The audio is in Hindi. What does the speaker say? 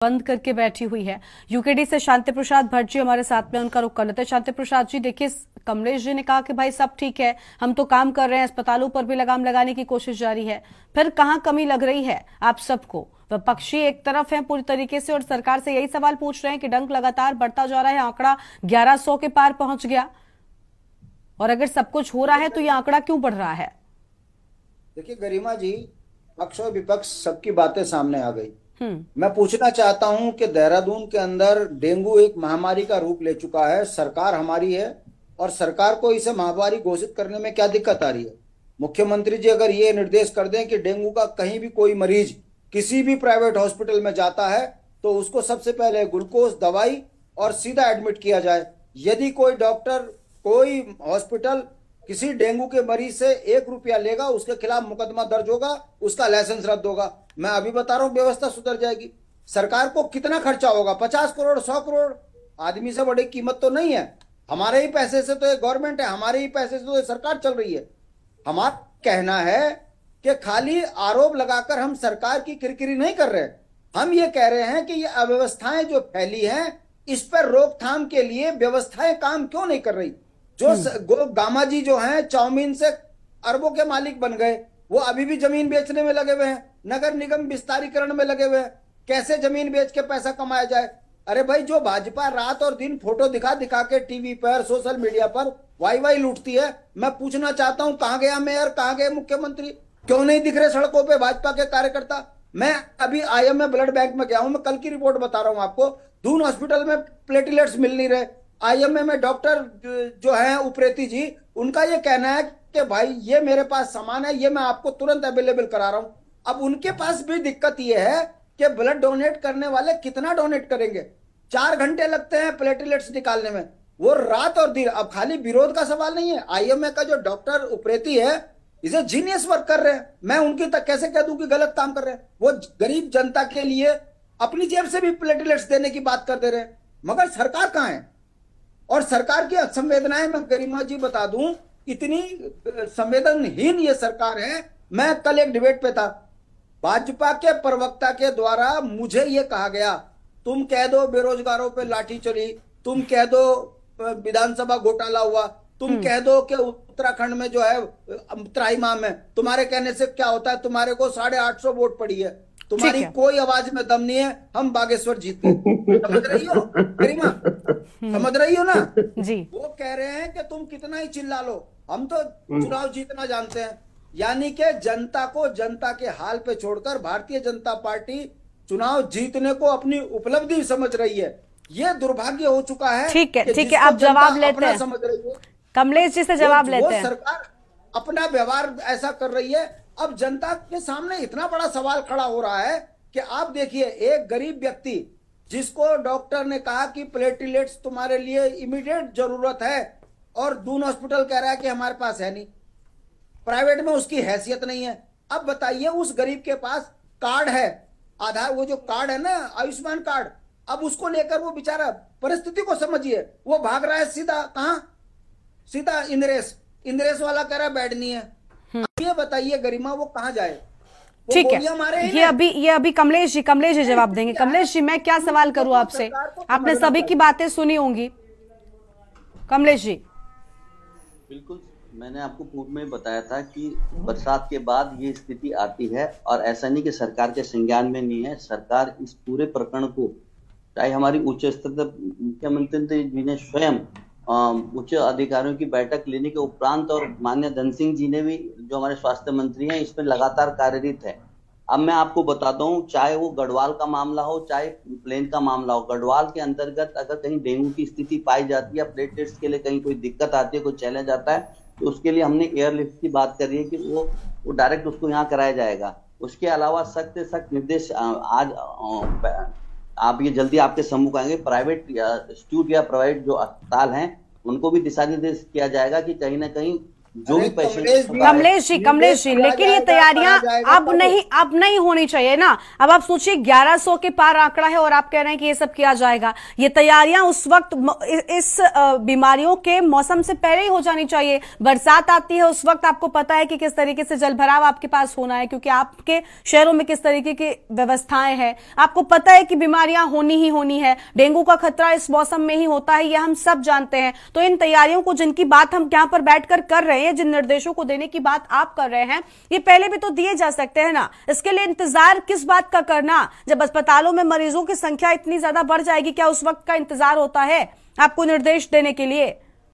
बंद करके बैठी हुई है। यूकेडी से शांति प्रसाद भट्ट जी हमारे साथ में, उनका रुख कर लेते हैं। शांति प्रसाद जी, देखिए कमलेश जी ने कहा कि भाई सब ठीक है, हम तो काम कर रहे हैं, अस्पतालों पर भी लगाम लगाने की कोशिश जारी है, फिर कहां कमी लग रही है आप सबको? विपक्षी एक तरफ है पूरी तरीके से और सरकार से यही सवाल पूछ रहे हैं कि डंक लगातार बढ़ता जा रहा है, आंकड़ा 1100 के पार पहुंच गया, और अगर सब कुछ हो रहा है तो ये आंकड़ा क्यों बढ़ रहा है? देखिए गरिमा जी, पक्ष और विपक्ष सबकी बातें सामने आ गई। मैं पूछना चाहता हूं कि देहरादून के अंदर डेंगू एक महामारी का रूप ले चुका है। सरकार हमारी है और सरकार को इसे महामारी घोषित करने में क्या दिक्कत आ रही है? मुख्यमंत्री जी अगर ये निर्देश कर दें कि डेंगू का कहीं भी कोई मरीज किसी भी प्राइवेट हॉस्पिटल में जाता है तो उसको सबसे पहले ग्लूकोज दवाई और सीधा एडमिट किया जाए। यदि कोई डॉक्टर, कोई हॉस्पिटल किसी डेंगू के मरीज से 1 रुपया लेगा, उसके खिलाफ मुकदमा दर्ज होगा, उसका लाइसेंस रद्द होगा। मैं अभी बता रहा हूं, व्यवस्था सुधर जाएगी। सरकार को कितना खर्चा होगा? 50 करोड़, 100 करोड़। आदमी से बड़ी कीमत तो नहीं है। हमारे ही पैसे से तो ये गवर्नमेंट है, हमारे ही पैसे से तो ये सरकार चल रही है। हमारा कहना है कि खाली आरोप लगाकर हम सरकार की किरकिरी नहीं कर रहे। हम ये कह रहे हैं कि ये अव्यवस्थाएं जो फैली हैं, इस पर रोकथाम के लिए व्यवस्थाएं काम क्यों नहीं कर रही? जो गामा जी जो हैं, चाउमीन से अरबों के मालिक बन गए, वो अभी भी जमीन बेचने में लगे हुए हैं, नगर निगम विस्तारीकरण में लगे हुए हैं। कैसे जमीन बेच के पैसा कमाया जाए? अरे भाई, जो भाजपा रात और दिन फोटो दिखा दिखा के टीवी पर, सोशल मीडिया पर वाई वाई लूटती है, मैं पूछना चाहता हूं कहां गया मेयर, कहां गए मुख्यमंत्री? क्यों नहीं दिख रहे सड़कों पे भाजपा के कार्यकर्ता? मैं अभी आईएमए ब्लड बैंक में गया हूं, मैं कल की रिपोर्ट बता रहा हूं आपको। दून हॉस्पिटल में प्लेटलेट्स मिल नहीं रहे। आईएमए में डॉक्टर जो है उप्रेती जी, उनका ये कहना है कि भाई ये मेरे पास सामान है, ये मैं आपको तुरंत अवेलेबल करा रहा हूं। अब उनके पास भी दिक्कत ये है कि ब्लड डोनेट करने वाले कितना डोनेट करेंगे? 4 घंटे लगते हैं प्लेटलेट्स निकालने में, वो रात और दिन। अब खाली विरोध का सवाल नहीं है। आईएमए का जो डॉक्टर उप्रेती है, इसे जीनियस वर्क कर रहे हैं। मैं उनकी तक कैसे कह दूं कि गलत काम कर रहे हैं? वो गरीब जनता के लिए अपनी जेब से भी प्लेटलेट्स देने की बात कर दे रहे हैं। मगर सरकार कहां है? और सरकार की असंवेदनाएं, मैं गरिमा जी बता दूं, इतनी संवेदनहीन ये सरकार है। मैं कल एक डिबेट पे था, भाजपा के प्रवक्ता के द्वारा मुझे ये कहा गया, तुम कह दो बेरोजगारों पे लाठी चली, तुम कह दो विधानसभा घोटाला हुआ, तुम कह दो कि उत्तराखंड में जो है त्राहिमाम है, तुम्हारे कहने से क्या होता है? तुम्हारे को 850 वोट पड़ी है, तुम्हारी कोई आवाज में दम नहीं है, हम बागेश्वर जीत गए। समझ रही हो गरिमा? समझ रही हो ना जी? वो कह रहे हैं कि तुम कितना ही चिल्ला लो, हम तो चुनाव जीतना जानते हैं। यानी कि जनता को जनता के हाल पे छोड़कर भारतीय जनता पार्टी चुनाव जीतने को अपनी उपलब्धि समझ रही है। ये दुर्भाग्य हो चुका है। ठीक है, आप जवाब लेते हैं, समझ रही है। कमलेश जी से जवाब लेते हैं। सरकार अपना व्यवहार ऐसा कर रही है। अब जनता के सामने इतना बड़ा सवाल खड़ा हो रहा है कि आप देखिए, एक गरीब व्यक्ति जिसको डॉक्टर ने कहा कि प्लेटलेट्स तुम्हारे लिए इमीडिएट जरूरत है, और दून हॉस्पिटल कह रहा है कि हमारे पास है नहीं, प्राइवेट में उसकी हैसियत नहीं है। अब बताइए, उस गरीब के पास कार्ड है, आधार, वो जो कार्ड है ना, आयुष्मान कार्ड, अब उसको लेकर वो बेचारा, परिस्थिति को समझिए, वो भाग रहा है सीधा कहां? सीधा इंद्रेश वाला कह रहा है बेड नहीं है। अब ये बताइए गरिमा, वो कहां जाए? ठीक है, ये अभी कमलेश जी जवाब देंगे। कमलेश जी, मैं क्या सवाल करूं आपसे? आपने सभी की बातें सुनी होंगी। कमलेश जी, बिल्कुल, मैंने आपको पूर्व में बताया था कि बरसात के बाद ये स्थिति आती है, और ऐसा नहीं कि सरकार के संज्ञान में नहीं है। सरकार इस पूरे प्रकरण को, चाहे हमारी उच्च स्तर तक मुख्यमंत्री जी ने स्वयं उच्च अधिकारियों की बैठक लेने के उपरांत, और माननीय धन सिंह जी ने भी, जो हमारे स्वास्थ्य मंत्री हैं, इसमें लगातार कार्यरत है। अब मैं आपको बताता हूँ, चाहे वो गढ़वाल का मामला हो, चाहे प्लेन का मामला हो, गढ़वाल के अंतर्गत अगर कहीं डेंगू की स्थिति पाई जाती है, प्लेटलेट्स के लिए कहीं कोई दिक्कत आती है, कोई चैलेंज आता है, तो उसके लिए हमने एयरलिफ्ट की बात करी है कि वो डायरेक्ट उसको यहाँ कराया जाएगा। उसके अलावा सख्त से सख्त निर्देश आज आप ये जल्दी आपके सम्मुख आएंगे, प्राइवेट इंस्टीट्यूट या प्राइवेट जो अस्पताल हैं, उनको भी दिशा निर्देश किया जाएगा कि कहीं ना कहीं जो भी पेशेंट कमलेश जी, लेकिन ये तैयारियां अब नहीं होनी चाहिए ना। अब आप सोचिए 1100 के पार आंकड़ा है और आप कह रहे हैं कि ये सब किया जाएगा। ये तैयारियां उस वक्त इस बीमारियों के मौसम से पहले ही हो जानी चाहिए। बरसात आती है उस वक्त आपको पता है कि किस तरीके से जलभराव आपके पास होना है, क्योंकि आपके शहरों में किस तरीके की व्यवस्थाएं हैं। आपको पता है कि बीमारियां होनी ही होनी है, डेंगू का खतरा इस मौसम में ही होता है, ये हम सब जानते हैं। तो इन तैयारियों को, जिनकी बात हम यहां पर बैठकर कर रहे हैं, जिन निर्देशों को देने की बात आप कर रहे हैं, ये पहले भी तो दिए जा सकते हैं ना। इसके लिए इंतजार किस बात का करना? जब अस्पतालों में मरीजों की संख्या इतनी ज्यादा बढ़ जाएगी, क्या उस वक्त का इंतजार होता है आपको निर्देश देने के लिए?